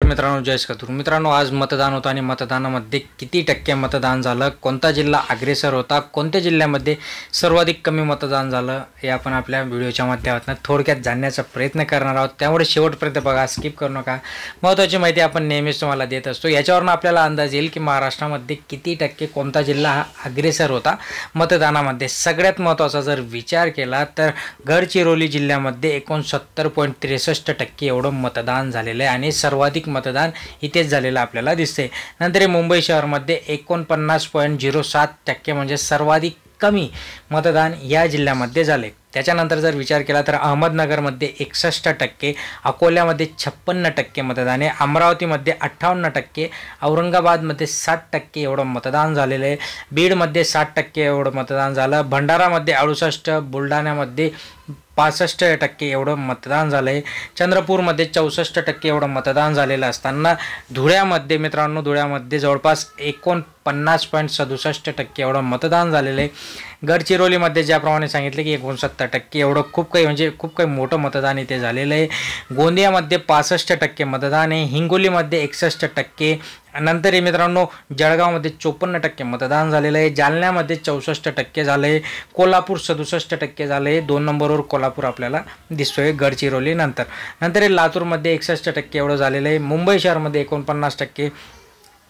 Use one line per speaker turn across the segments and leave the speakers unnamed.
मित्रांनो, जय श्रीकृष्ण मित्रांनो, आज मतदान होतं आणि मतदानामध्ये किती टक्के मतदान झालं, कोणता जिल्हा अग्रेसर होता, कोणत्या जिल्ह्यामध्ये सर्वाधिक कमी मतदान झालं, हे आपण आपल्या व्हिडिओच्या माध्यमातून थोडक्यात जाणण्याचा प्रयत्न करणार आहोत। त्यामुळे शेवटपर्यंत बघा, स्किप करू नका। महत्त्वाची माहिती आपण नेहमीच तुम्हाला देत असतो। याच्यावरून आपल्याला अंदाज येईल की महाराष्ट्रामध्ये किती टक्के कोणता जिल्हा हा अग्रेसर होता मतदानामध्ये। सगळ्यात महत्त्वाचा जर विचार केला तर गडचिरोली जिल्ह्यामध्ये 69.63% एवढं मतदान झालेलं आहे आणि सर्वाधिक मतदान इथेच झालेलं आपल्याला दिसते। नंतर मुंबई शहरामध्ये 49.07% म्हणजे सर्वाधिक कमी मतदान या जिल्ह्यामध्ये झाले। त्याच्यानंतर जर विचार केला तर अहमदनगरमध्ये 61%, अकोल्यामध्ये 56% मतदान आहे, अमरावतीमध्ये 58%, औरंगाबादमध्ये 60% एवढं मतदान झालेलं आहे, बीडमध्ये 60% एवढं मतदान झालं, भंडारामध्ये 68%, बुलढाण्यामध्ये 65% एवढं मतदान झालं आहे, चंद्रपूरमध्ये 64% एवढं मतदान झालेलं असताना धुळ्यामध्ये मित्रांनो जवळपास 49.67% एवढं मतदान झालेलं आहे। गडचिरोलीमध्ये ज्याप्रमाणे सांगितले की 69% एवढं खूप काही मोठं मतदान इथे झालेलं आहे। गोंदियामध्ये 65% मतदान आहे, हिंगोलीमध्ये 61%, नंतर मित्रांनो जळगावमध्ये 54% मतदान झालेलं आहे, जालन्यामध्ये 64% झाले, कोल्हापूर 67% झाले, 2 नंबरवर कोल्हापूर आपल्याला दिसतोय गडचिरोली नंतर लातूरमध्ये 61% एवढं झालेलं आहे, मुंबई शहरामध्ये 49%,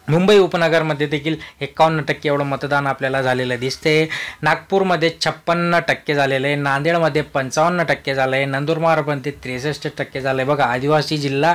मुंबई उपनगरमध्ये देखील 51% एवढं मतदान आपल्याला झालेलं दिसते, नागपूरमध्ये 56% झालेलं आहे, नांदेडमध्ये 55% झालं आहे, नंदुरबारमध्ये 63% झालं आहे। बघा, आदिवासी जिल्हा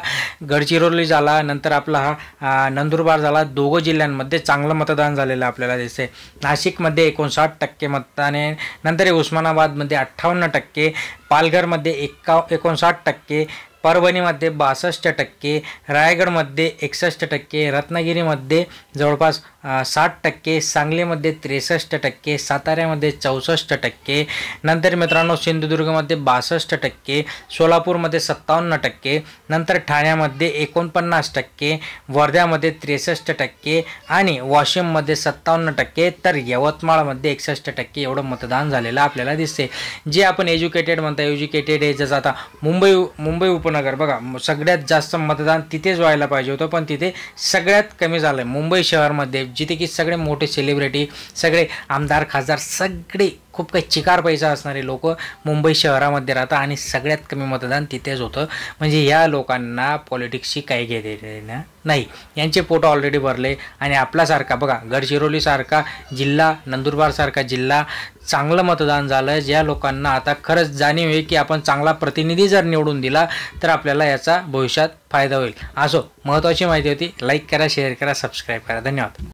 गडचिरोली झाला, नंतर आपला हा नंदुरबार झाला, दोघं जिल्ह्यांमध्ये चांगलं मतदान झालेलं आपल्याला दिसते। नाशिकमध्ये 59% मतदान आहे, नंतर उस्मानाबादमध्ये 58%, पालघरमध्ये 59%, परभणीमध्ये 62%, रायगडमध्ये 61%, रत्नागिरीमध्ये जवळपास 60%, सांगलीमध्ये 63%, साताऱ्यामध्ये 64%, नंतर मित्रांनो सिंधुदुर्गमध्ये 62%, सोलापूरमध्ये 57%, नंतर ठाण्यामध्ये 49%, वर्ध्यामध्ये 63% आणि वाशिममध्ये 57%, तर यवतमाळमध्ये 61% एवढं मतदान झालेलं आपल्याला दिसते। जे आपण एज्युकेटेड म्हणता, एज्युकेटेड आहे जसं आता मुंबई उपनगर, बघा सगळ्यात जास्त मतदान तिथेच व्हायला पाहिजे होतं, पण तिथे सगळ्यात कमी झालं। मुंबई शहरामध्ये जिथे की सगळे मोठे सेलिब्रिटी, सगळे आमदार खासदार, सगळे खूप काही चिकार पैसा असणारे लोक मुंबई शहरामध्ये राहतात आणि सगळ्यात कमी मतदान तिथेच होतं। म्हणजे या लोकांना पॉलिटिक्सची काही घेणं नाही, यांचे पोट ऑलरेडी भरले आणि आपल्यासारखा बघा गडचिरोलीसारखा जिल्हा, नंदुरबारसारखा जिल्हा चांगलं मतदान झालं। ज्या लोकांना आता खरंच जाणीव आहे की आपण चांगला प्रतिनिधी जर निवडून दिला तर आपल्याला याचा भविष्यात फायदा होईल। असो, महत्त्वाची माहिती होती। लाईक करा, शेअर करा, सबस्क्राईब करा। धन्यवाद।